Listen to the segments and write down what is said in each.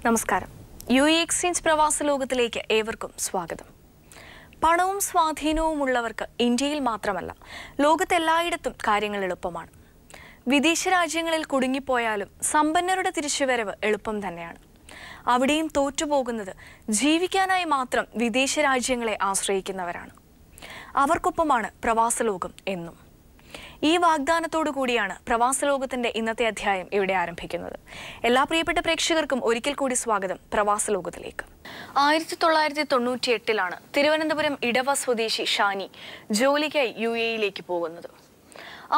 നമസ്കാരം. UAE exchange പ്രവാസ ലോകത്തിലേക്ക് ഏവർക്കും സ്വാഗതം. പണവും സ്വാധീനവുമുള്ളവർക്ക് ഇന്ത്യയിൽ മാത്രമല്ല ലോകത്തെല്ലായിടത്തും കാര്യങ്ങൾ എളുപ്പമാണ്. വിദേശ രാജ്യങ്ങളിൽ കുടുങ്ങിപ്പോയാലും സമ്പന്നരുടെ തിരിച്ചുവരവ് എളുപ്പം തന്നെയാണ്. അവിടെയും തോറ്റുപോകുന്നത് ജീവിക്കാനായി മാത്രം വിദേശ രാജ്യങ്ങളെ ആശ്രയിക്കുന്നവരാണ്. അവർക്കൊപ്പമാണ് പ്രവാസ ലോകം എന്നും. ഈ വാഗ്ദാനത്തോടു കൂടിയാണ് പ്രവാസ ലോകത്തിന്റെ ഇന്നത്തെ അധ്യായം ഇവിടെ ആരംഭിക്കുന്നത്. എല്ലാ പ്രിയപ്പെട്ട പ്രേക്ഷകർക്കും ഒരിക്കൽ കൂടി സ്വാഗതം പ്രവാസ ലോകത്തിലേക്ക്. 1998 തിരുവനന്തപുരം ഇടവ സ്വദേശി ഷാനി ജോലിക്കായി UAE പോകുന്നത്.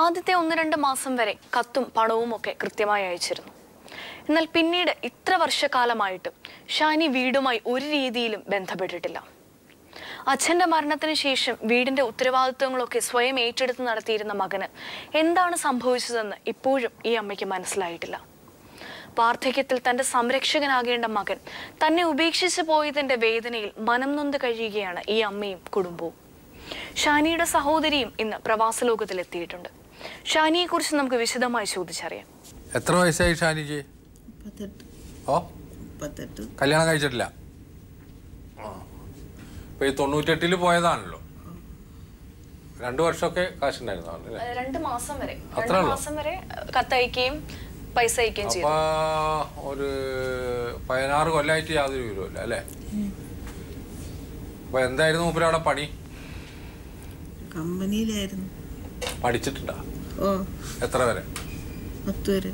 ആദ്യത്തെ 1-2 മാസം വരെ കത്തും പണവും ഒക്കെ കൃത്യമായി അയച്ചിരുന്നു. എന്നാൽ പിന്നീട് ഇത്ര വർഷക്കാലമായിട്ടും ഷാനി വീടുമായി ഒരു രീതിയിലും ബന്ധപ്പെട്ടിട്ടില്ല. അച്ഛൻ്റെ മരണത്തിന് ശേഷം വീടിൻ്റെ ഉത്തരവാദിത്വങ്ങളൊക്കെ സ്വയം ഏറ്റെടുത്ത് നടത്തിയിരുന്ന മകന് എന്താണ് സംഭവിച്ചതെന്ന് ഇപ്പോഴും ഈ അമ്മയ്ക്ക് മനസ്സിലായിട്ടില്ല. വാർദ്ധക്യത്തിൽ തൻ്റെ സംരക്ഷകനാകേണ്ട മകൻ തന്നെ ഉപേക്ഷിച്ച് പോയതിൻ്റെ വേദനയിൽ മനം നൊന്ത് കഴിയുകയാണ് ഈ അമ്മയും കുടുംബവും. ഷാനിയുടെ സഹോദരിയും ഇന്ന് പ്രവാസ ലോകത്തിലെത്തിയിട്ടുണ്ട്. ഷാനിയെക്കുറിച്ച് നമുക്ക് വിശദമായി ചോദിച്ചറിയാം. എത്ര വയസ്സായി ഷാനിക്ക്? കല്യാണം കഴിച്ചിട്ടില്ല. ഇപ്പൊ ഈ 98 പോയതാണല്ലോ. 2 വർഷമൊക്കെ കാശുണ്ടായിരുന്നു. 2 മാസം വരെ കത്തയക്കുകയും പൈസ അയക്കുകയും ചെയ്തു. ഒരു 16 കൊല്ലമായിട്ട് യാതൊരു വിവരമില്ല അല്ലേ? അപ്പൊ എന്തായിരുന്നു മൂപ്പര് അവിടെ പണി? കമ്പനിയിലായിരുന്നു. പഠിച്ചിട്ടുണ്ടോ? എത്ര വരെ? 10 വരെ.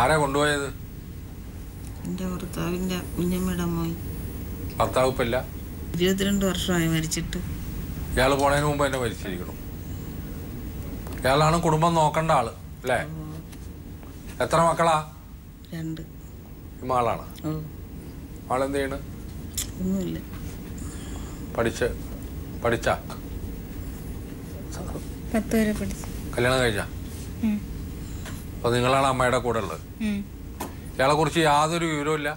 ആരാ കൊണ്ടുപോയത്? എന്റെ ഭർത്താവിന്റെ കുഞ്ഞമ്മയുടെ മോൻ. ഭർത്താവ് ഇല്ല? 22 വർഷമായി മരിച്ചിട്ട്. ഇയാള് പോണതിന് മുമ്പ് തന്നെ മരിച്ചിരിക്കണം. ഇയാളാണ് കുടുംബം നോക്കേണ്ട ആള് അല്ലേ? എത്ര മക്കളാ? 2. മാളാണ്. ആളെന്ത് ചെയ്യണ്? ഒന്നുമില്ല. പഠിച്ച 10 വരെ പഠിച്ചു. കല്യാണം കഴിച്ച? അപ്പൊ നിങ്ങളാണ് അമ്മയുടെ കൂടെ ഉള്ളത്. ഇയാളെ കുറിച്ച് യാതൊരു വിവരവും ഇല്ല.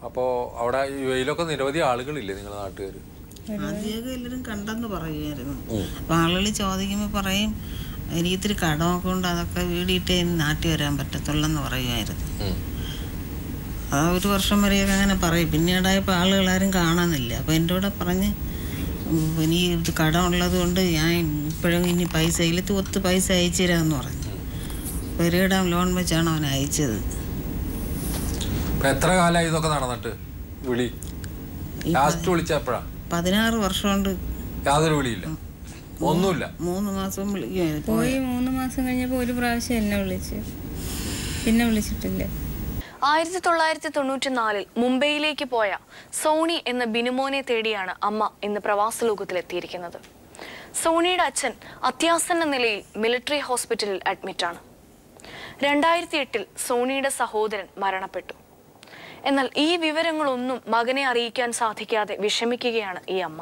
അപ്പോ അവിടെ UAE നിരവധി ആളുകളില്ലേ നിങ്ങളുടെ നാട്ടുകാർ? ആദ്യമൊക്കെ എല്ലാവരും കണ്ടെന്ന് പറയുമായിരുന്നു. അപ്പൊ ആളുകൾ ചോദിക്കുമ്പോൾ പറയും എനിക്ക് ഇത്തിരി കടമൊക്കെ ഉണ്ട്, അതൊക്കെ വീടിയിട്ടേ നാട്ടിൽ വരാൻ പറ്റത്തുള്ളെന്ന് പറയുമായിരുന്നു. ആ 1 വർഷം വരെയൊക്കെ അങ്ങനെ പറയും. പിന്നീടായപ്പോൾ ആളുകളാരും കാണുന്നില്ല. അപ്പോൾ എൻ്റെ കൂടെ പറഞ്ഞ് ഇനി ഇത് കടമുള്ളത് കൊണ്ട് ഞാൻ ഇപ്പോഴും ഇനി ഒത്ത് പൈസ അയച്ചു തരാമെന്ന് പറഞ്ഞു. പെരയിടാൻ ലോൺ വെച്ചാണ് അവൻ അയച്ചത്. എത്ര കാലമായി ഇതൊക്കെ നടന്നിട്ട്? വിളി ലാസ്റ്റ് വിളിച്ചപ്പോഴാ? 16 വർഷം കൊണ്ട് യാതൊരു വിളിയില്ല, ഒന്നുമില്ല. 3 മാസം വിളിക്കുമായിരുന്നു. പോയി 3 മാസം കഴിഞ്ഞപ്പോൾ ഒരു പ്രാവശ്യം എന്നെ വിളിച്ചു, പിന്നെ വിളിച്ചിട്ടില്ല. 1994 മുംബൈയിലേക്ക് പോയ സോണി എന്ന ബിനുമോനെ തേടിയാണ് അമ്മ ഇന്ന് പ്രവാസ ലോകത്തിലെത്തിയിരിക്കുന്നത്. സോണിയുടെ അച്ഛൻ അത്യാസന്ന നിലയിൽ മിലിറ്ററി ഹോസ്പിറ്റലിൽ അഡ്മിറ്റാണ്. 2008 സോണിയുടെ സഹോദരൻ മരണപ്പെട്ടു. എന്നാൽ ഈ വിവരങ്ങളൊന്നും മകനെ അറിയിക്കാൻ സാധിക്കാതെ വിഷമിക്കുകയാണ് ഈ അമ്മ.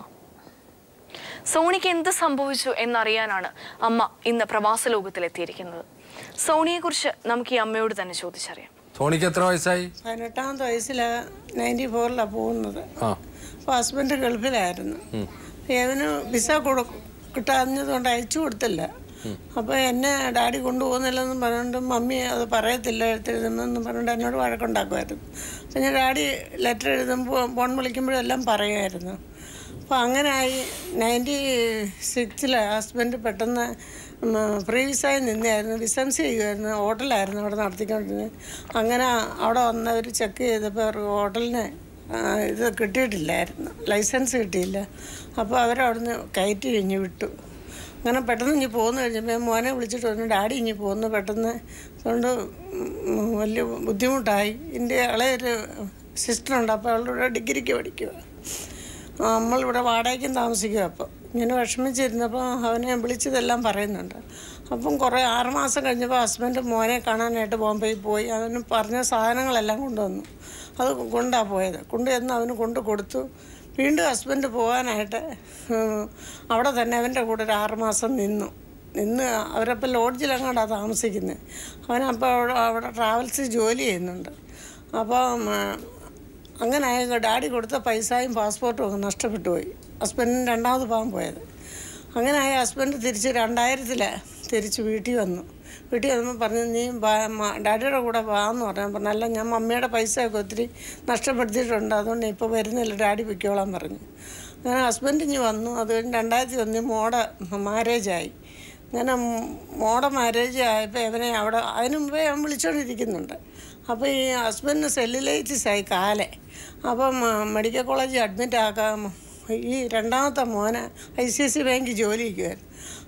സോണിക്ക് എന്ത് സംഭവിച്ചു എന്നറിയാനാണ് അമ്മ ഇന്ന് പ്രവാസ ലോകത്തിലെത്തിയിരിക്കുന്നത്. സോണിയെക്കുറിച്ച് നമുക്ക് ഈ അമ്മയോട് തന്നെ ചോദിച്ചറിയാം. സോണിക്ക് എത്ര വയസ്സായി? 18ാമത്തെ വയസ്സിലാണ് 94 പോകുന്നത്. അപ്പോൾ ഹസ്ബൻഡ് ഗൾഫിലായിരുന്നു. ഏതിന് വിസ കിട്ടാഞ്ഞതുകൊണ്ട് അയച്ചു കൊടുത്തില്ല. അപ്പോൾ എന്നെ ഡാഡി കൊണ്ടുപോകുന്നില്ലെന്നും പറഞ്ഞുകൊണ്ട് മമ്മി അത് പറയത്തില്ല എഴുത്തെഴുതുമെന്നും പറഞ്ഞുകൊണ്ട് എന്നോട് വഴക്കുണ്ടാക്കുമായിരുന്നു. അപ്പോൾ ഞാൻ ഡാഡി ലെറ്റർ എഴുതുമ്പോൾ ഫോൺ വിളിക്കുമ്പോഴെല്ലാം പറയുമായിരുന്നു. അപ്പോൾ അങ്ങനെയായി 96 ഹസ്ബൻഡ് പെട്ടെന്ന് ഫ്രീ വിസായി നിന്നായിരുന്നു. ബിസിനസ് ചെയ്യുമായിരുന്നു, ഹോട്ടലായിരുന്നു അവിടെ നടത്തിക്കൊണ്ടിരുന്നത്. അങ്ങനെ അവിടെ വന്നവർ ചെക്ക് ചെയ്തപ്പോൾ ഹോട്ടലിന് ഇത് കിട്ടിയിട്ടില്ലായിരുന്നു, ലൈസൻസ് കിട്ടിയില്ല. അപ്പോൾ അവരവിടുന്ന് കയറ്റി കഴിഞ്ഞ് വിട്ടു. അങ്ങനെ പെട്ടെന്ന് ഇനി പോകുന്നു കഴിഞ്ഞപ്പോൾ മോനെ വിളിച്ചിട്ട് പറഞ്ഞു ഡാഡി ഇനി പോകുന്നു പെട്ടെന്ന്. അതുകൊണ്ട് വലിയ ബുദ്ധിമുട്ടായി. എൻ്റെ ഇളയൊരു സിസ്റ്ററുണ്ട്, അപ്പോൾ അവളുടെ ഡിഗ്രിക്ക് പഠിക്കുക. നമ്മളിവിടെ വാടകയ്ക്കും താമസിക്കുക. അപ്പോൾ ഇങ്ങനെ വിഷമിച്ചിരുന്നപ്പോൾ അവനെ വിളിച്ചതെല്ലാം പറയുന്നുണ്ട്. അപ്പം 6 മാസം കഴിഞ്ഞപ്പോൾ ഹസ്ബൻഡ് മോനെ കാണാനായിട്ട് ബോംബെയിൽ പോയി. അവന് പറഞ്ഞ സാധനങ്ങളെല്ലാം കൊണ്ടുവന്നു. അത് കൊണ്ടാണ് പോയത്. കൊണ്ടുവന്ന് അവന് കൊണ്ട് കൊടുത്തു. വീണ്ടും ഹസ്ബൻഡ് പോകാനായിട്ട് അവിടെ തന്നെ അവൻ്റെ കൂടെ ഒരു 6 മാസം നിന്ന് അവരപ്പോൾ ലോഡ്ജിലങ്ങാണ്ടാണ് താമസിക്കുന്നത്. അവനപ്പോൾ അവിടെ ട്രാവൽസ് ജോലി ചെയ്യുന്നുണ്ട്. അപ്പം അങ്ങനെ ഡാഡി കൊടുത്ത പൈസയും പാസ്പോർട്ടും ഒക്കെ നഷ്ടപ്പെട്ടു പോയി. ഹസ്ബൻഡിന് 2ാമത് പോകാൻ പോയത്. അങ്ങനെ ഹസ്ബൻഡ് തിരിച്ച് 2000 തിരിച്ച് വീട്ടിൽ വന്നു. വീട്ടിൽ വന്നപ്പോൾ പറഞ്ഞു നീ ഡാഡിയുടെ കൂടെ വാന്ന് പറഞ്ഞു. അല്ല ഞാൻ മമ്മിയുടെ പൈസയൊക്കെ ഒത്തിരി നഷ്ടപ്പെടുത്തിയിട്ടുണ്ട്, അതുകൊണ്ട് ഇപ്പോൾ വരുന്നില്ല, ഡാഡി പൊയ്ക്കോളാൻ പറഞ്ഞു. അങ്ങനെ ഹസ്ബൻഡ് ഇനി വന്നു. അത് കഴിഞ്ഞ് 2001 മോടെ മാരേജായി. അങ്ങനെ മോടെ മാരേജ് ആയപ്പോൾ ഇവനെ അവിടെ അതിനു മുമ്പേ അവൻ വിളിച്ചുകൊണ്ടിരിക്കുന്നുണ്ട്. അപ്പോൾ ഈ ഹസ്ബൻഡിന് സെല്ലുലൈറ്റിസായി കാലെ. അപ്പം മെഡിക്കൽ കോളേജിൽ അഡ്മിറ്റ് ആക്കാൻ ഈ രണ്ടാമത്തെ മോനെ ICICI ബാങ്കിൽ ജോലി ചെയ്യുമായിരുന്നു.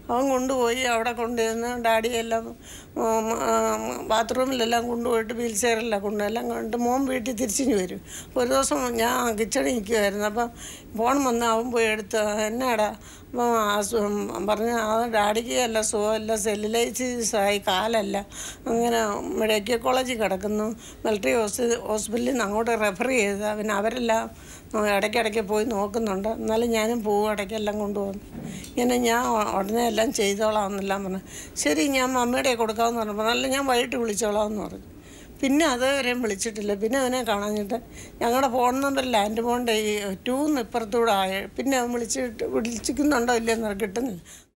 അവൻ കൊണ്ടുപോയി അവിടെ കൊണ്ടുവന്ന് ഡാഡിയെല്ലാം ബാത്റൂമിലെല്ലാം കൊണ്ടുപോയിട്ട് വീൽ ചെയറിലെല്ലാം കൊണ്ടുപോയെല്ലാം കണ്ട് മോൻ വീട്ടിൽ തിരിച്ചിഞ്ഞ് വരും. ഒരു ദിവസം ഞാൻ കിച്ചണിൽ നിൽക്കുമായിരുന്നു. അപ്പം ഫോൺ വന്ന് അവൻ പോയി എടുത്ത് എന്നാടാ പറഞ്ഞ് ആ ഡാഡിക്ക് അല്ല സുഖമല്ല, സെല്ലുലൈറ്റിസായി കാലല്ല, അങ്ങനെ മെഡിക്കൽ കോളേജിൽ കിടക്കുന്നു, മിലിറ്ററി ഹോസ്പിറ്റലിൽ നിന്ന് അങ്ങോട്ട് റെഫർ ചെയ്ത് പിന്നെ അവരെല്ലാം ഇടയ്ക്കിടയ്ക്ക് പോയി നോക്കുന്നുണ്ട്, എന്നാലും ഞാനും പോവും ഇടയ്ക്കെല്ലാം കൊണ്ടുപോകുന്നു. ഇങ്ങനെ ഞാൻ ഉടനെ എല്ലാം ചെയ്തോളാം എന്നെല്ലാം പറഞ്ഞു. ശരി ഞാൻ മമ്മിയുടെ കൊടുക്കാമെന്ന് പറഞ്ഞപ്പോൾ നല്ല ഞാൻ വൈകിട്ട് വിളിച്ചോളാം എന്ന് പറഞ്ഞു. പിന്നെ അതുവരെയും വിളിച്ചിട്ടില്ല. പിന്നെ അവനെ കാണാഞ്ഞിട്ട് ഞങ്ങളുടെ ഫോൺ നമ്പർ ലാൻഡ് ഫോണിൻ്റെ ഈ 2 ഇപ്പുറത്തൂടെ ആയ പിന്നെ അവൻ വിളിച്ചിട്ടുണ്ടോ ഇല്ലയെന്ന് കിട്ടുന്നില്ല.